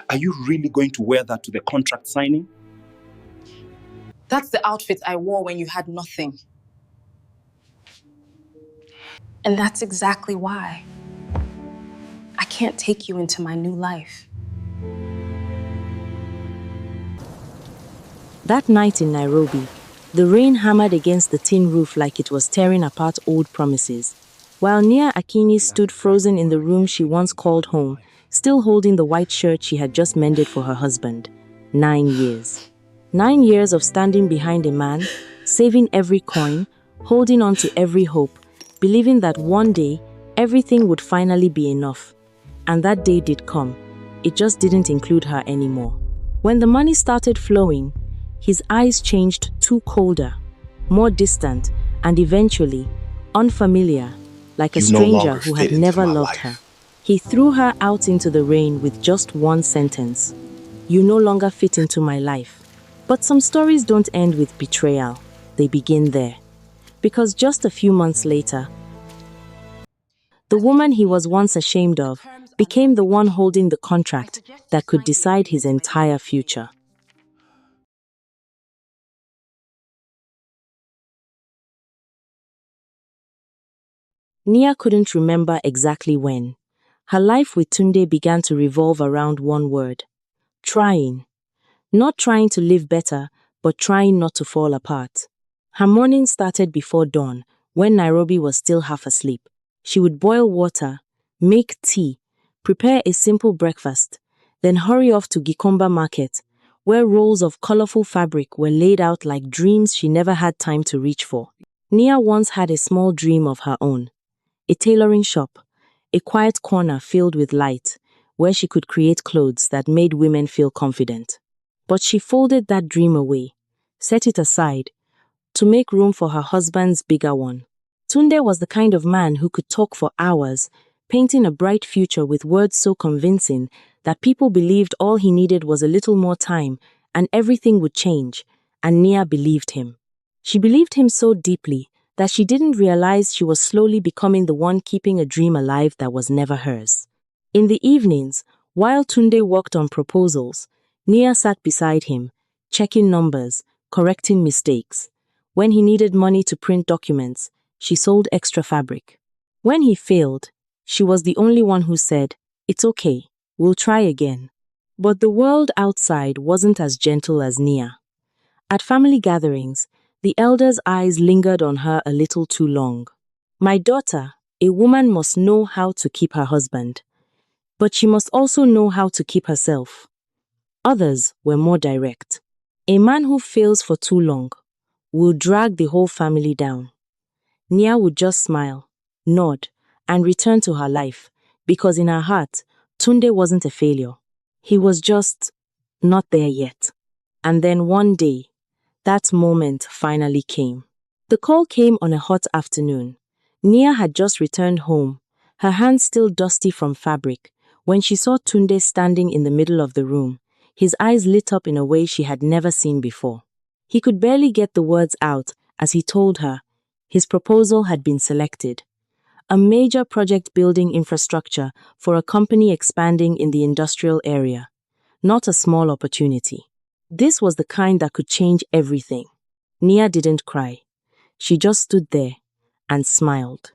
Are you really going to wear that to the contract signing? That's the outfit I wore when you had nothing. And that's exactly why I can't take you into my new life. That night in Nairobi, the rain hammered against the tin roof like it was tearing apart old promises, while Nia Akini stood frozen in the room she once called home, still holding the white shirt she had just mended for her husband. 9 years. 9 years of standing behind a man, saving every coin, holding on to every hope, believing that one day everything would finally be enough. And that day did come. It just didn't include her anymore. When the money started flowing, his eyes changed to colder, more distant, and eventually unfamiliar, like a stranger who had never loved her. He threw her out into the rain with just one sentence: "You no longer fit into my life." But some stories don't end with betrayal. They begin there. Because just a few months later, the woman he was once ashamed of became the one holding the contract that could decide his entire future. Nia couldn't remember exactly when. Her life with Tunde began to revolve around one word: trying. Not trying to live better, but trying not to fall apart. Her morning started before dawn, when Nairobi was still half asleep. She would boil water, make tea, prepare a simple breakfast, then hurry off to Gikomba Market, where rolls of colorful fabric were laid out like dreams she never had time to reach for. Nia once had a small dream of her own. A tailoring shop, a quiet corner filled with light, where she could create clothes that made women feel confident. But she folded that dream away, set it aside, to make room for her husband's bigger one. Tunde was the kind of man who could talk for hours, painting a bright future with words so convincing that people believed all he needed was a little more time and everything would change, and Nia believed him. She believed him so deeply that she didn't realize she was slowly becoming the one keeping a dream alive that was never hers. In the evenings, while Tunde worked on proposals, Nia sat beside him, checking numbers, correcting mistakes. When he needed money to print documents, she sold extra fabric. When he failed, she was the only one who said, "It's okay, we'll try again." But the world outside wasn't as gentle as Nia. At family gatherings, the elders' eyes lingered on her a little too long. "My daughter, a woman must know how to keep her husband, but she must also know how to keep herself." Others were more direct. "A man who fails for too long will drag the whole family down." Nia would just smile, nod, and return to her life, because in her heart, Tunde wasn't a failure. He was just not there yet. And then one day, that moment finally came. The call came on a hot afternoon. Nia had just returned home, her hands still dusty from fabric, when she saw Tunde standing in the middle of the room. His eyes lit up in a way she had never seen before. He could barely get the words out as he told her his proposal had been selected. A major project building infrastructure for a company expanding in the industrial area. Not a small opportunity. This was the kind that could change everything. Nia didn't cry. She just stood there and smiled.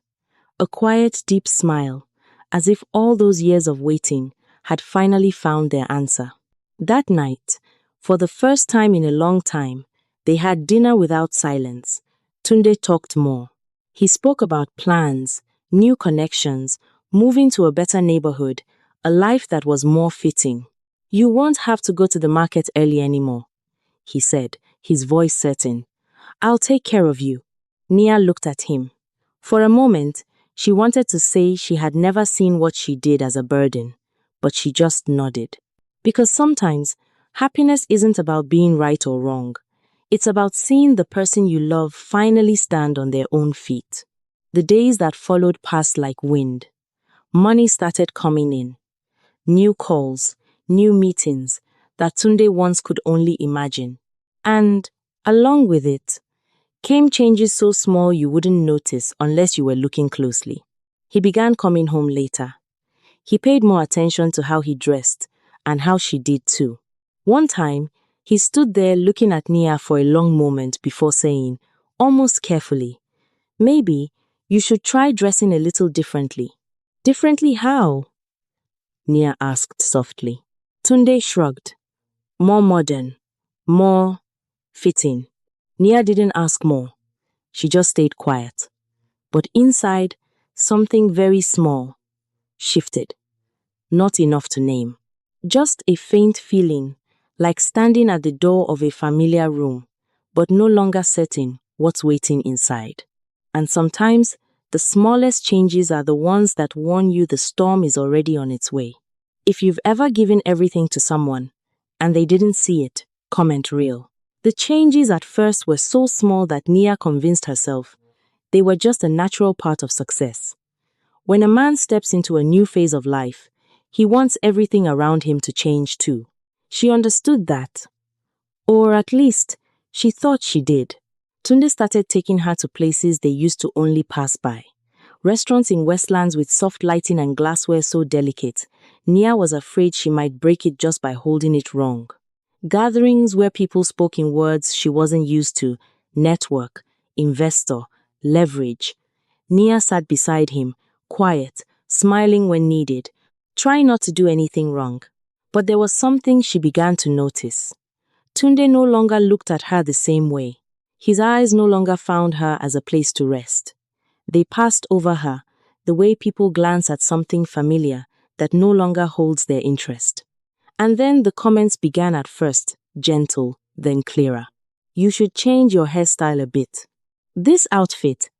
A quiet, deep smile, as if all those years of waiting had finally found their answer. That night, for the first time in a long time, they had dinner without silence. Tunde talked more. He spoke about plans, new connections, moving to a better neighborhood, a life that was more fitting. "You won't have to go to the market early anymore," he said, his voice certain. "I'll take care of you." Nia looked at him. For a moment, she wanted to say she had never seen what she did as a burden, but she just nodded. Because sometimes, happiness isn't about being right or wrong. It's about seeing the person you love finally stand on their own feet. The days that followed passed like wind. Money started coming in. New calls, new meetings that Tunde once could only imagine. And, along with it, came changes so small you wouldn't notice unless you were looking closely. He began coming home later. He paid more attention to how he dressed, and how she did too. One time, he stood there looking at Nia for a long moment before saying, almost carefully, maybe you should try dressing a little differently. Differently how? Nia asked softly. Tunde shrugged. More modern. More fitting. Nia didn't ask more. She just stayed quiet. But inside, something very small shifted. Not enough to name. Just a faint feeling, like standing at the door of a familiar room, but no longer certain what's waiting inside. And sometimes, the smallest changes are the ones that warn you the storm is already on its way. If you've ever given everything to someone, and they didn't see it, comment real. The changes at first were so small that Nia convinced herself they were just a natural part of success. When a man steps into a new phase of life, he wants everything around him to change too. She understood that. Or at least, she thought she did. Tunde started taking her to places they used to only pass by. Restaurants in Westlands with soft lighting and glassware so delicate, Nia was afraid she might break it just by holding it wrong. Gatherings where people spoke in words she wasn't used to, network, investor, leverage. Nia sat beside him, quiet, smiling when needed, trying not to do anything wrong. But there was something she began to notice. Tunde no longer looked at her the same way. His eyes no longer found her as a place to rest. They passed over her, the way people glance at something familiar that no longer holds their interest. And then the comments began at first, gentle, then clearer. You should change your hairstyle a bit. This outfit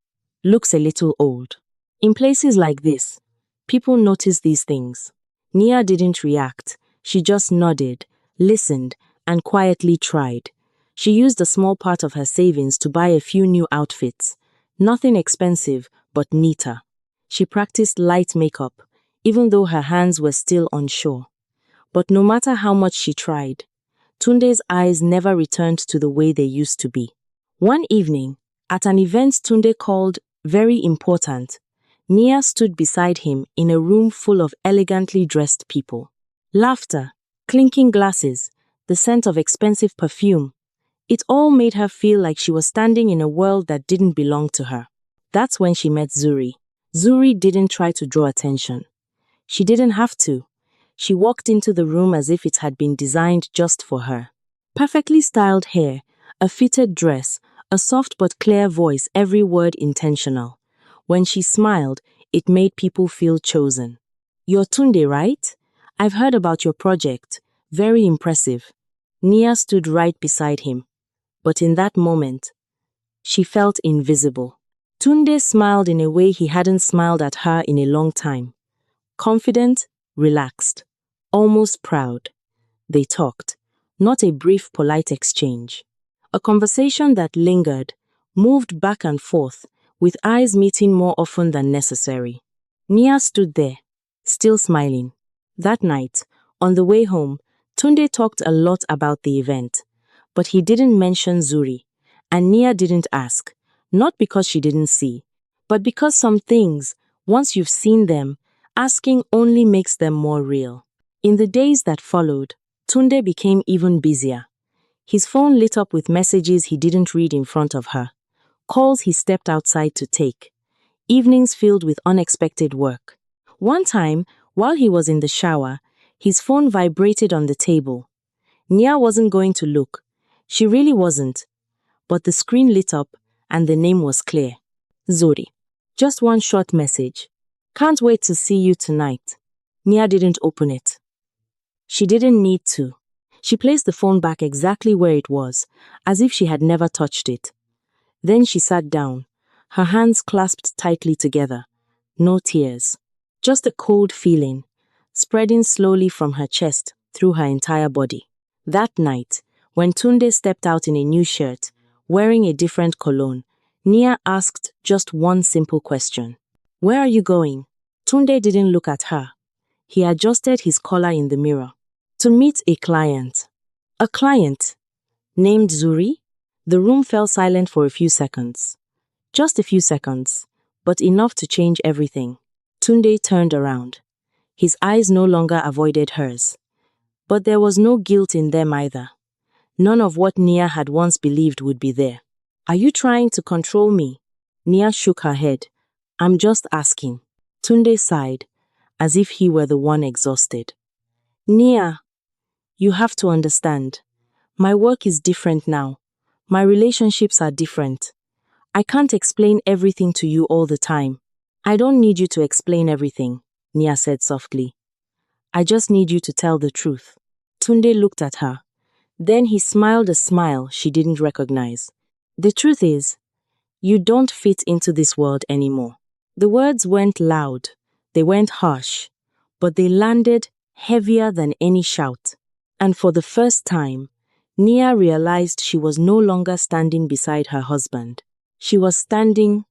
looks a little old. In places like this, people notice these things. Nia didn't react. She just nodded, listened, and quietly tried. She used a small part of her savings to buy a few new outfits. Nothing expensive, but neater. She practiced light makeup, even though her hands were still unsure. But no matter how much she tried, Tunde's eyes never returned to the way they used to be. One evening, at an event Tunde called very important, Nia stood beside him in a room full of elegantly dressed people. Laughter, clinking glasses, the scent of expensive perfume. It all made her feel like she was standing in a world that didn't belong to her. That's when she met Zuri. Zuri didn't try to draw attention. She didn't have to. She walked into the room as if it had been designed just for her. Perfectly styled hair, a fitted dress, a soft but clear voice, every word intentional. When she smiled, it made people feel chosen. You're Tunde, right? I've heard about your project. Very impressive. Nia stood right beside him. But in that moment, she felt invisible. Tunde smiled in a way he hadn't smiled at her in a long time. Confident, relaxed, almost proud. They talked, not a brief, polite exchange. A conversation that lingered, moved back and forth, with eyes meeting more often than necessary. Nia stood there, still smiling. That night, on the way home, Tunde talked a lot about the event, but he didn't mention Zuri, and Nia didn't ask, not because she didn't see, but because some things, once you've seen them, asking only makes them more real. In the days that followed, Tunde became even busier. His phone lit up with messages he didn't read in front of her, calls he stepped outside to take, evenings filled with unexpected work. One time, while he was in the shower, his phone vibrated on the table. Nia wasn't going to look. She really wasn't. But the screen lit up, and the name was clear. Zuri. Just one short message. Can't wait to see you tonight. Nia didn't open it. She didn't need to. She placed the phone back exactly where it was, as if she had never touched it. Then she sat down, her hands clasped tightly together. No tears. Just a cold feeling, spreading slowly from her chest through her entire body. That night, when Tunde stepped out in a new shirt, wearing a different cologne, Nia asked just one simple question. Where are you going? Tunde didn't look at her. He adjusted his collar in the mirror. To meet a client. A client? Named Zuri? The room fell silent for a few seconds. Just a few seconds, but enough to change everything. Tunde turned around. His eyes no longer avoided hers. But there was no guilt in them either. None of what Nia had once believed would be there. Are you trying to control me? Nia shook her head. I'm just asking. Tunde sighed, as if he were the one exhausted. Nia, you have to understand. My work is different now. My relationships are different. I can't explain everything to you all the time. I don't need you to explain everything, Nia said softly. I just need you to tell the truth. Tunde looked at her. Then he smiled a smile she didn't recognize. The truth is, you don't fit into this world anymore. The words weren't loud, they weren't harsh, but they landed heavier than any shout. And for the first time, Nia realized she was no longer standing beside her husband. She was standing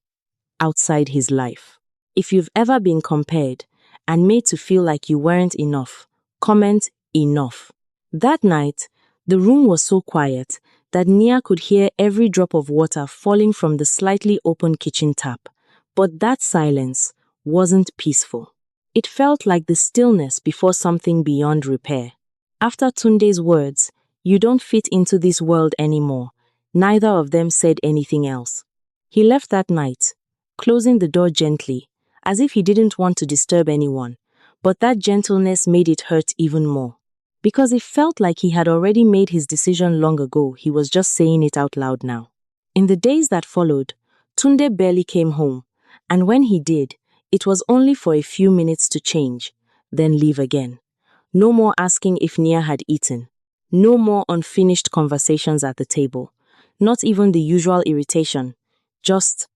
outside his life. If you've ever been compared and made to feel like you weren't enough, comment enough. That night, the room was so quiet that Nia could hear every drop of water falling from the slightly open kitchen tap. But that silence wasn't peaceful. It felt like the stillness before something beyond repair. After Tunde's words, you don't fit into this world anymore, neither of them said anything else. He left that night, closing the door gently, as if he didn't want to disturb anyone, but that gentleness made it hurt even more. Because it felt like he had already made his decision long ago, he was just saying it out loud now. In the days that followed, Tunde barely came home, and when he did, it was only for a few minutes to change, then leave again. No more asking if Nia had eaten. No more unfinished conversations at the table. Not even the usual irritation. Just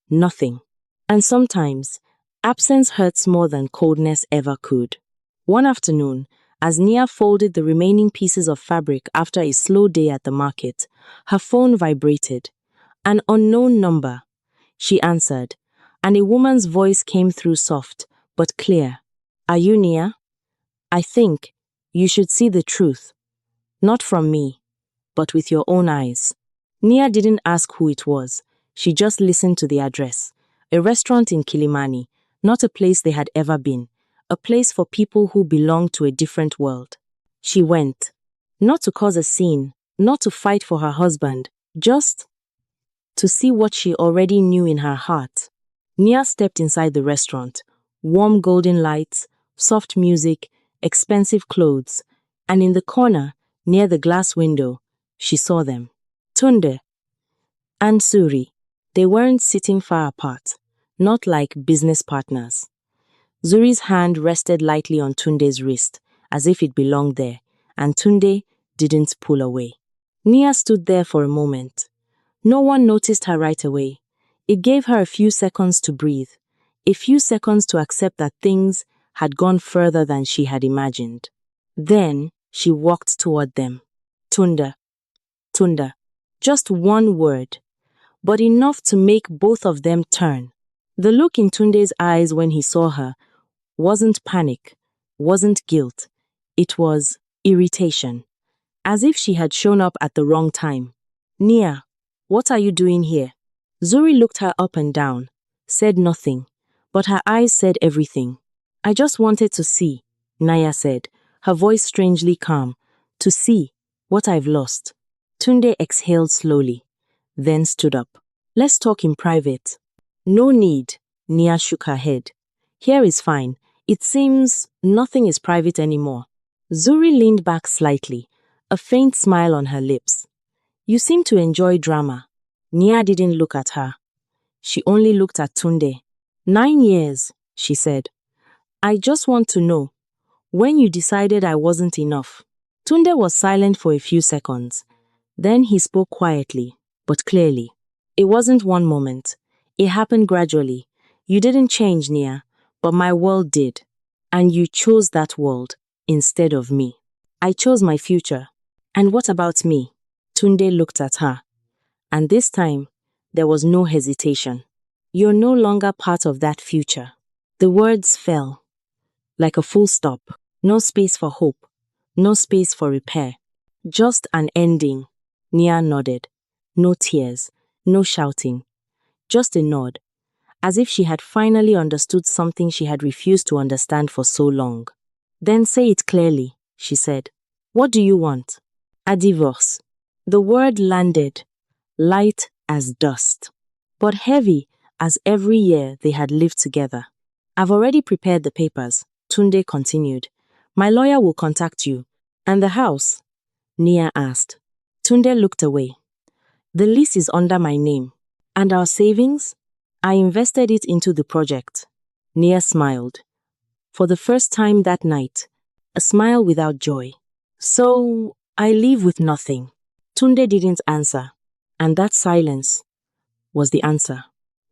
nothing. And sometimes, absence hurts more than coldness ever could. One afternoon, as Nia folded the remaining pieces of fabric after a slow day at the market, her phone vibrated. An unknown number. She answered, and a woman's voice came through soft, but clear. Are you Nia? I think you should see the truth. Not from me, but with your own eyes. Nia didn't ask who it was. She just listened to the address. A restaurant in Kilimani, not a place they had ever been. A place for people who belonged to a different world. She went. Not to cause a scene, not to fight for her husband, just to see what she already knew in her heart. Nia stepped inside the restaurant. Warm golden lights, soft music, expensive clothes, and in the corner, near the glass window, she saw them. Tunde and Suri. They weren't sitting far apart, not like business partners. Zuri's hand rested lightly on Tunde's wrist, as if it belonged there, and Tunde didn't pull away. Nia stood there for a moment. No one noticed her right away. It gave her a few seconds to breathe, a few seconds to accept that things had gone further than she had imagined. Then she walked toward them. Tunde. Tunde. Just one word, but enough to make both of them turn. The look in Tunde's eyes when he saw her wasn't panic, wasn't guilt. It was irritation, as if she had shown up at the wrong time. Nia, what are you doing here? Zuri looked her up and down, said nothing, but her eyes said everything. I just wanted to see, Nia said, her voice strangely calm, to see what I've lost. Tunde exhaled slowly, then stood up. Let's talk in private. No need, Nia shook her head. Here is fine. It seems nothing is private anymore. Zuri leaned back slightly, a faint smile on her lips. You seem to enjoy drama. Nia didn't look at her. She only looked at Tunde. 9 years, she said. I just want to know, when you decided I wasn't enough. Tunde was silent for a few seconds. Then he spoke quietly, but clearly. It wasn't one moment. It happened gradually. You didn't change, Nia, but my world did. And you chose that world instead of me. I chose my future. And what about me? Tunde looked at her. And this time, there was no hesitation. You're no longer part of that future. The words fell, like a full stop. No space for hope. No space for repair. Just an ending. Nia nodded. No tears. No shouting. Just a nod, as if she had finally understood something she had refused to understand for so long. Then say it clearly, she said. What do you want? A divorce. The word landed, light as dust, but heavy as every year they had lived together. I've already prepared the papers, Tunde continued. My lawyer will contact you. And the house? Nia asked. Tunde looked away. The lease is under my name. And our savings? I invested it into the project. Nia smiled. For the first time that night, a smile without joy. So, I leave with nothing. Tunde didn't answer, and that silence was the answer.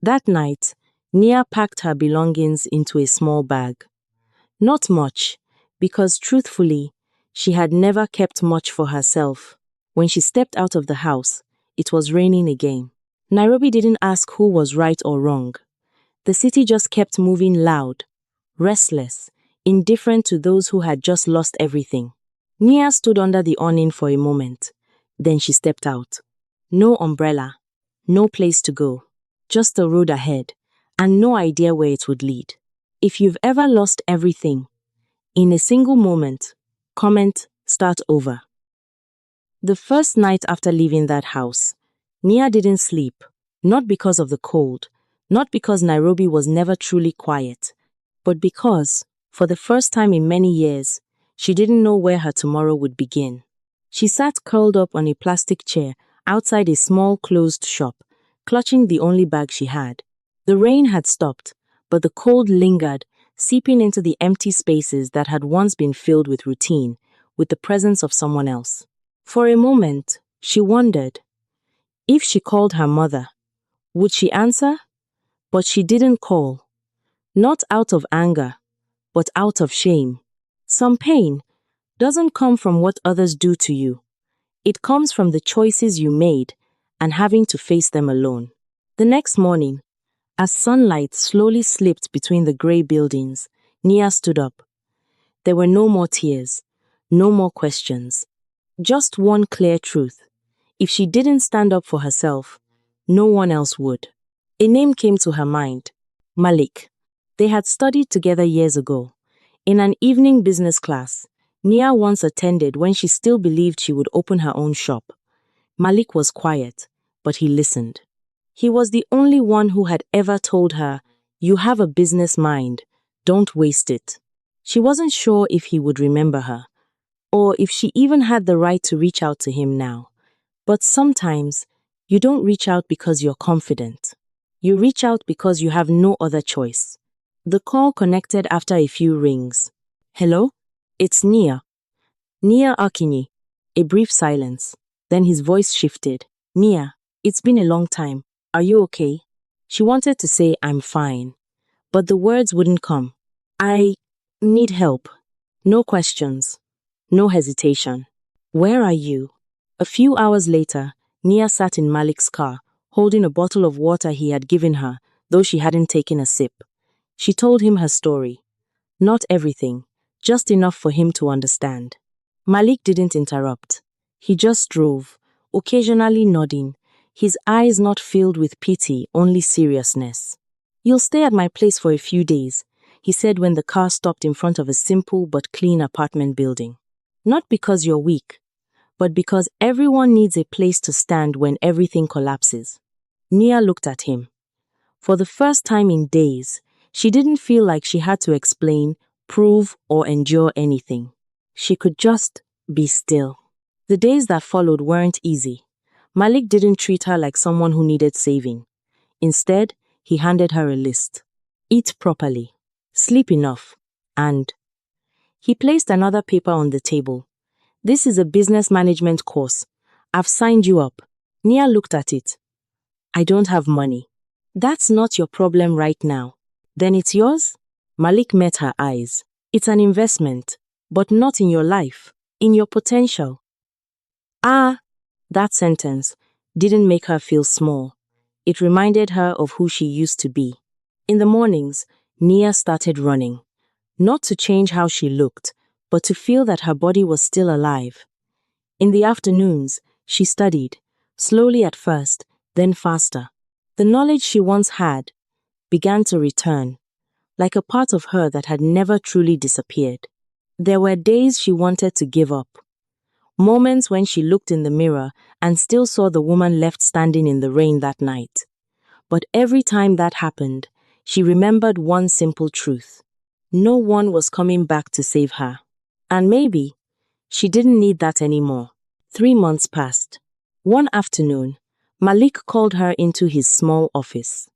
That night, Nia packed her belongings into a small bag. Not much, because truthfully, she had never kept much for herself. When she stepped out of the house, it was raining again. Nairobi didn't ask who was right or wrong. The city just kept moving loud, restless, indifferent to those who had just lost everything. Nia stood under the awning for a moment. Then she stepped out. No umbrella, no place to go, just the road ahead, and no idea where it would lead. If you've ever lost everything, in a single moment, comment, start over. The first night after leaving that house, Nia didn't sleep, not because of the cold, not because Nairobi was never truly quiet, but because, for the first time in many years, she didn't know where her tomorrow would begin. She sat curled up on a plastic chair outside a small closed shop, clutching the only bag she had. The rain had stopped, but the cold lingered, seeping into the empty spaces that had once been filled with routine, with the presence of someone else. For a moment, she wondered, if she called her mother, would she answer? But she didn't call. Not out of anger, but out of shame. Some pain doesn't come from what others do to you. It comes from the choices you made and having to face them alone. The next morning, as sunlight slowly slipped between the gray buildings, Nia stood up. There were no more tears, no more questions. Just one clear truth. If she didn't stand up for herself, no one else would. A name came to her mind. Malik. They had studied together years ago. In an evening business class, Nia once attended when she still believed she would open her own shop. Malik was quiet, but he listened. He was the only one who had ever told her, "You have a business mind, don't waste it." She wasn't sure if he would remember her, or if she even had the right to reach out to him now. But sometimes, you don't reach out because you're confident. You reach out because you have no other choice. The call connected after a few rings. Hello? It's Nia. Nia Akinyi. A brief silence. Then his voice shifted. Nia, it's been a long time. Are you okay? She wanted to say, I'm fine. But the words wouldn't come. I need help. No questions. No hesitation. Where are you? A few hours later, Nia sat in Malik's car, holding a bottle of water he had given her, though she hadn't taken a sip. She told him her story. Not everything, just enough for him to understand. Malik didn't interrupt. He just drove, occasionally nodding, his eyes not filled with pity, only seriousness. You'll stay at my place for a few days, he said when the car stopped in front of a simple but clean apartment building. Not because you're weak, but because everyone needs a place to stand when everything collapses. Nia looked at him. For the first time in days, she didn't feel like she had to explain, prove, or endure anything. She could just be still. The days that followed weren't easy. Malik didn't treat her like someone who needed saving. Instead, he handed her a list. Eat properly, sleep enough, and... He placed another paper on the table. This is a business management course. I've signed you up. Nia looked at it. I don't have money. That's not your problem right now. Then it's yours? Malik met her eyes. It's an investment, but not in your life, in your potential. That sentence didn't make her feel small. It reminded her of who she used to be. In the mornings, Nia started running. Not to change how she looked, but to feel that her body was still alive. In the afternoons, she studied, slowly at first, then faster. The knowledge she once had began to return, like a part of her that had never truly disappeared. There were days she wanted to give up. moments when she looked in the mirror and still saw the woman left standing in the rain that night. But every time that happened, she remembered one simple truth. No one was coming back to save her. And maybe she didn't need that anymore. 3 months passed. One afternoon, Malik called her into his small office.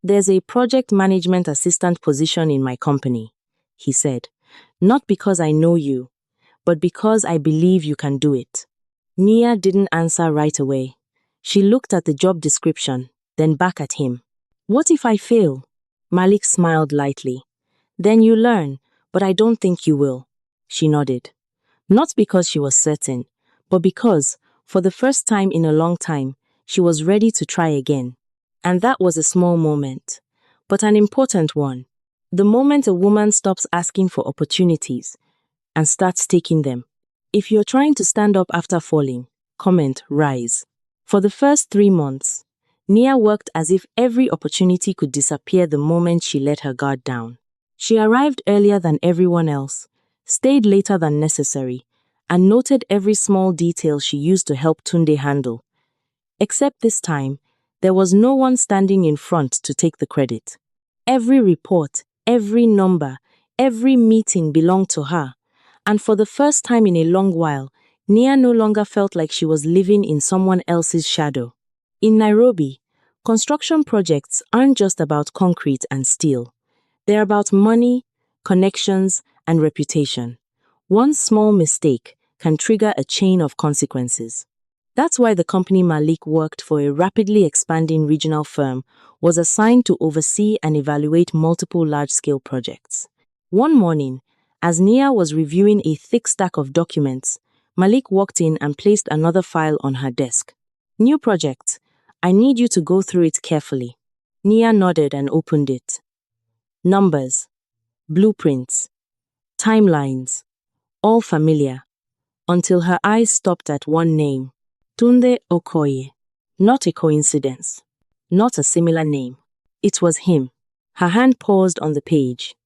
"There's a project management assistant position in my company," he said. "Not because I know you, but because I believe you can do it." Nia didn't answer right away. She looked at the job description, then back at him. "What if I fail?" Malik smiled lightly. "Then you learn, but I don't think you will." She nodded. Not because she was certain, but because, for the first time in a long time, she was ready to try again. And that was a small moment, but an important one. The moment a woman stops asking for opportunities and starts taking them. If you're trying to stand up after falling, comment rise. For the first 3 months, Nia worked as if every opportunity could disappear the moment she let her guard down. She arrived earlier than everyone else, stayed later than necessary, and noted every small detail she used to help Tunde handle. Except this time, there was no one standing in front to take the credit. Every report, every number, every meeting belonged to her, and for the first time in a long while, Nia no longer felt like she was living in someone else's shadow. In Nairobi, construction projects aren't just about concrete and steel. They're about money, connections, and reputation. One small mistake can trigger a chain of consequences. That's why the company Malik worked for, a rapidly expanding regional firm, was assigned to oversee and evaluate multiple large-scale projects. One morning, as Nia was reviewing a thick stack of documents, Malik walked in and placed another file on her desk. "New project. I need you to go through it carefully." Nia nodded and opened it. Numbers, blueprints, timelines, all familiar, until her eyes stopped at one name. Tunde Okoye. Not a coincidence. Not a similar name. It was him. Her hand paused on the page.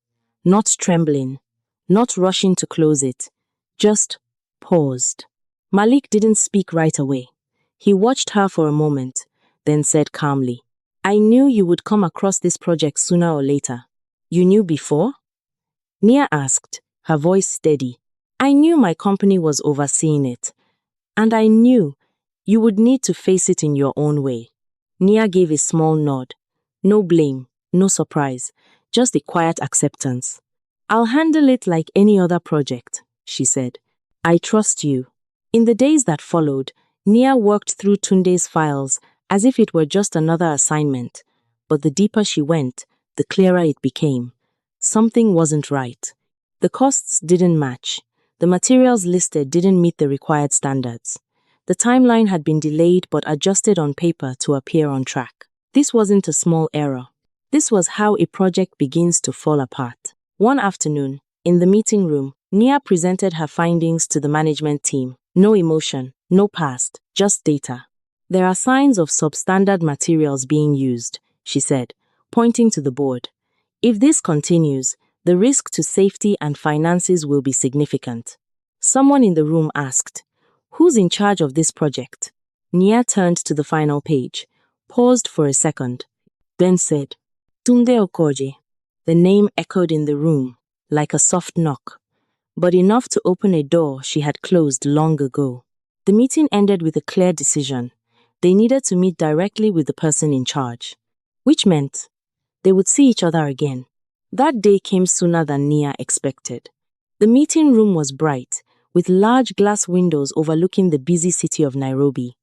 Not trembling. Not rushing to close it. Just paused. Malik didn't speak right away. He watched her for a moment, then said calmly, "I knew you would come across this project sooner or later." "You knew before?" Nia asked, her voice steady. "I knew my company was overseeing it. And I knew you would need to face it in your own way." Nia gave a small nod. No blame, no surprise, just a quiet acceptance. "I'll handle it like any other project," she said. "I trust you." In the days that followed, Nia worked through Tunde's files as if it were just another assignment. But the deeper she went, the clearer it became. Something wasn't right. The costs didn't match. The materials listed didn't meet the required standards. The timeline had been delayed but adjusted on paper to appear on track. This wasn't a small error. This was how a project begins to fall apart. One afternoon, in the meeting room, Nia presented her findings to the management team. No emotion, no past, just data. "There are signs of substandard materials being used," she said, pointing to the board. "If this continues, the risk to safety and finances will be significant." Someone in the room asked, "Who's in charge of this project?" Nia turned to the final page, paused for a second, then said, "Tunde Okoye." The name echoed in the room, like a soft knock, but enough to open a door she had closed long ago. The meeting ended with a clear decision. They needed to meet directly with the person in charge, which meant they would see each other again. That day came sooner than Nia expected. The meeting room was bright, with large glass windows overlooking the busy city of Nairobi.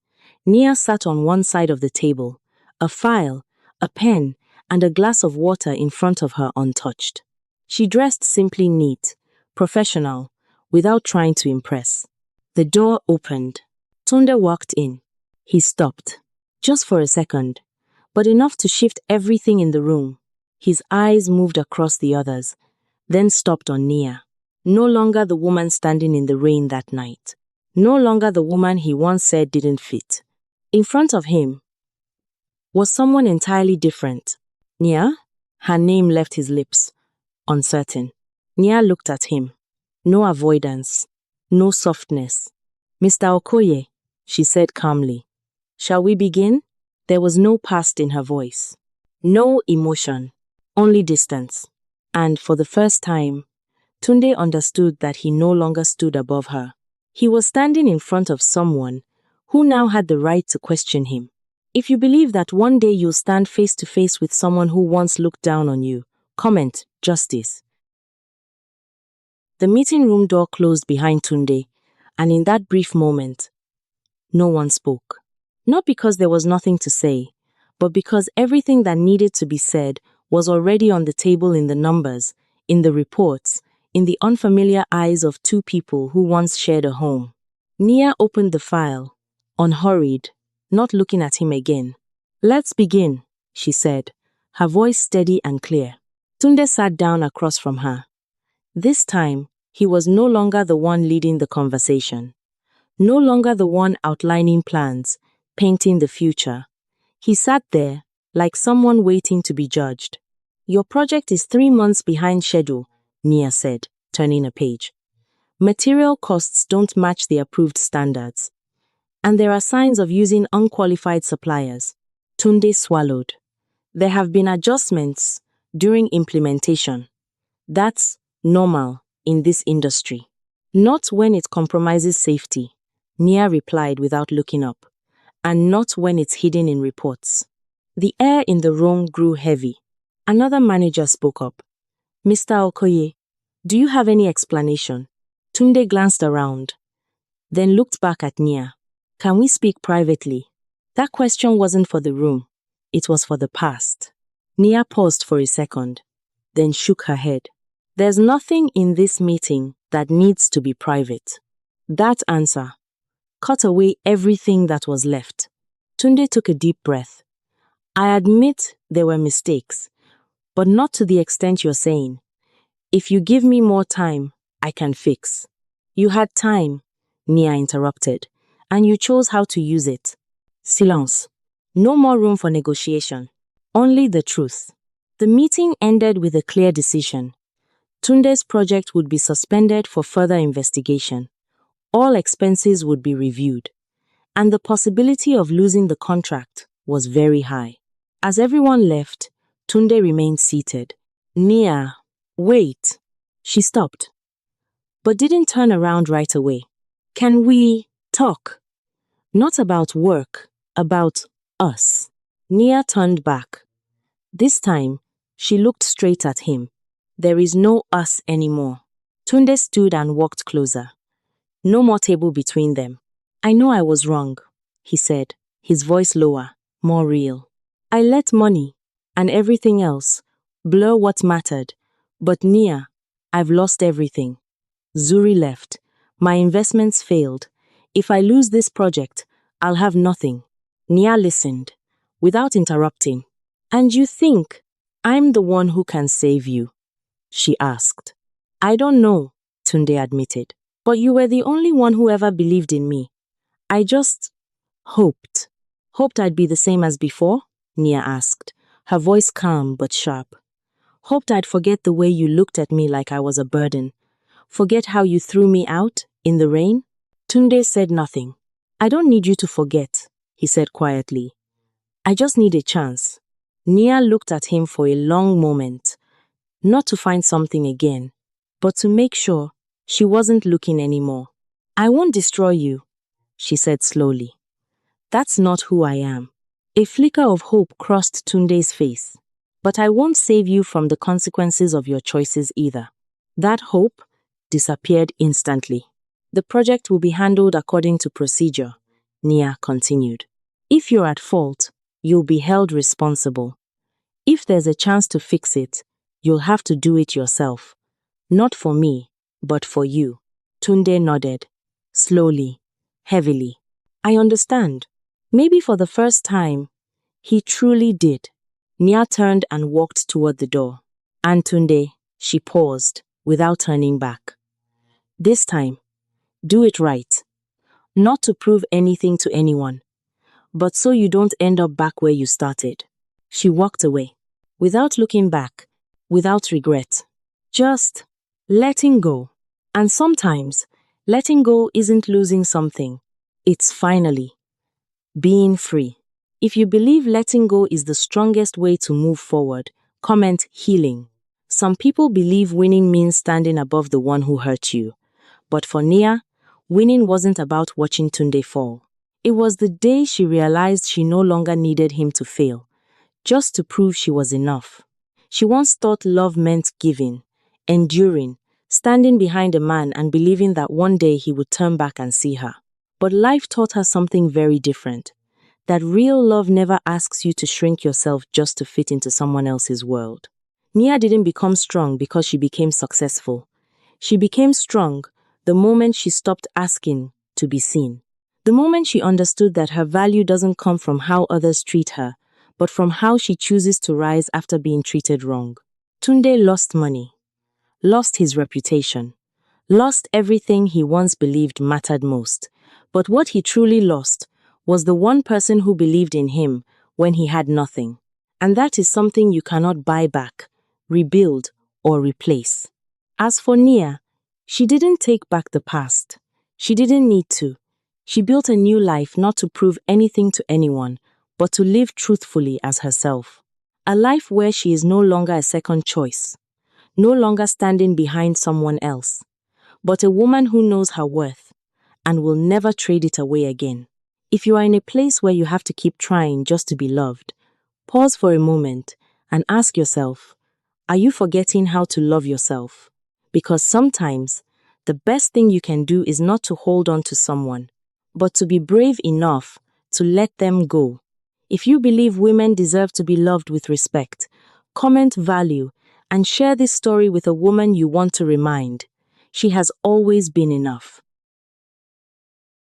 Nia sat on one side of the table, a file, a pen, and a glass of water in front of her untouched. She dressed simply neat, professional, without trying to impress. The door opened. Tunde walked in. He stopped, just for a second, but enough to shift everything in the room. His eyes moved across the others, then stopped on Nia. No longer the woman standing in the rain that night. No longer the woman he once said didn't fit. In front of him was someone entirely different. "Nia?" Her name left his lips, uncertain. Nia looked at him. No avoidance, no softness, Mr. Okoye, she said calmly. Shall we begin? There was no past in her voice. No emotion, only distance. And for the first time, Tunde understood that he no longer stood above her. He was standing in front of someone who now had the right to question him. If you believe that one day you'll stand face to face with someone who once looked down on you, comment justice. The meeting room door closed behind Tunde, and in that brief moment, no one spoke. Not because there was nothing to say, but because everything that needed to be said was already on the table in the numbers, in the reports, in the unfamiliar eyes of two people who once shared a home. Nia opened the file, unhurried, not looking at him again. Let's begin, she said, her voice steady and clear. Tunde sat down across from her. This time, he was no longer the one leading the conversation. No longer the one outlining plans, painting the future. He sat there, like someone waiting to be judged. Your project is 3 months behind schedule, Nia said, turning a page. Material costs don't match the approved standards. And there are signs of using unqualified suppliers. Tunde swallowed. There have been adjustments during implementation. That's normal in this industry. Not when it compromises safety, Nia replied without looking up, and not when it's hidden in reports. The air in the room grew heavy. Another manager spoke up. Mr. Okoye, do you have any explanation? Tunde glanced around, then looked back at Nia. Can we speak privately? That question wasn't for the room. It was for the past. Nia paused for a second, then shook her head. There's nothing in this meeting that needs to be private. That answer cut away everything that was left. Tunde took a deep breath. I admit there were mistakes, but not to the extent you're saying. If you give me more time, I can fix. You had time, Nia interrupted, and you chose how to use it. Silence. No more room for negotiation. Only the truth. The meeting ended with a clear decision. Tunde's project would be suspended for further investigation. All expenses would be reviewed. And the possibility of losing the contract was very high. As everyone left, Tunde remained seated. Nia, wait. She stopped, but didn't turn around right away. Can we talk? Not about work, about us. Nia turned back. This time, she looked straight at him. There is no us anymore. Tunde stood and walked closer. No more table between them. I know I was wrong, he said, his voice lower, more real. I let money, and everything else, blur what mattered. But Nia, I've lost everything. Zuri left. My investments failed. If I lose this project, I'll have nothing. Nia listened, without interrupting. And you think I'm the one who can save you? She asked. I don't know, Tunde admitted. But you were the only one who ever believed in me. I just hoped. Hoped I'd be the same as before? Nia asked, her voice calm but sharp. Hoped I'd forget the way you looked at me like I was a burden. Forget how you threw me out in the rain? Tunde said nothing. I don't need you to forget, he said quietly. I just need a chance. Nia looked at him for a long moment, not to find something again, but to make sure she wasn't looking anymore. I won't destroy you, she said slowly. That's not who I am. A flicker of hope crossed Tunde's face. But I won't save you from the consequences of your choices either. That hope disappeared instantly. The project will be handled according to procedure, Nia continued. If you're at fault, you'll be held responsible. If there's a chance to fix it, you'll have to do it yourself. Not for me, but for you. Tunde nodded, slowly, heavily. I understand. Maybe for the first time, he truly did. Nia turned and walked toward the door. And Tunde, she paused, without turning back. This time, do it right. Not to prove anything to anyone, but so you don't end up back where you started. She walked away, without looking back, without regret. Just letting go. And sometimes, Letting go isn't losing something. It's finally being free. If you believe letting go is the strongest way to move forward, comment healing. Some people believe winning means standing above the one who hurt you. But for Nia, winning wasn't about watching Tunde fall. It was the day she realized she no longer needed him to fail, just to prove she was enough. She once thought love meant giving, enduring, standing behind a man and believing that one day he would turn back and see her. But life taught her something very different. That real love never asks you to shrink yourself just to fit into someone else's world. Nia didn't become strong because she became successful. She became strong the moment she stopped asking to be seen. The moment she understood that her value doesn't come from how others treat her, but from how she chooses to rise after being treated wrong. Tunde lost money, lost his reputation, lost everything he once believed mattered most. But what he truly lost was the one person who believed in him when he had nothing. And that is something you cannot buy back, rebuild, or replace. As for Nia, she didn't take back the past. She didn't need to. She built a new life not to prove anything to anyone, but to live truthfully as herself. A life where she is no longer a second choice, no longer standing behind someone else, but a woman who knows her worth and will never trade it away again. If you are in a place where you have to keep trying just to be loved, pause for a moment and ask yourself, are you forgetting how to love yourself? Because sometimes, the best thing you can do is not to hold on to someone, but to be brave enough to let them go. If you believe women deserve to be loved with respect, comment value and share this story with a woman you want to remind. She has always been enough.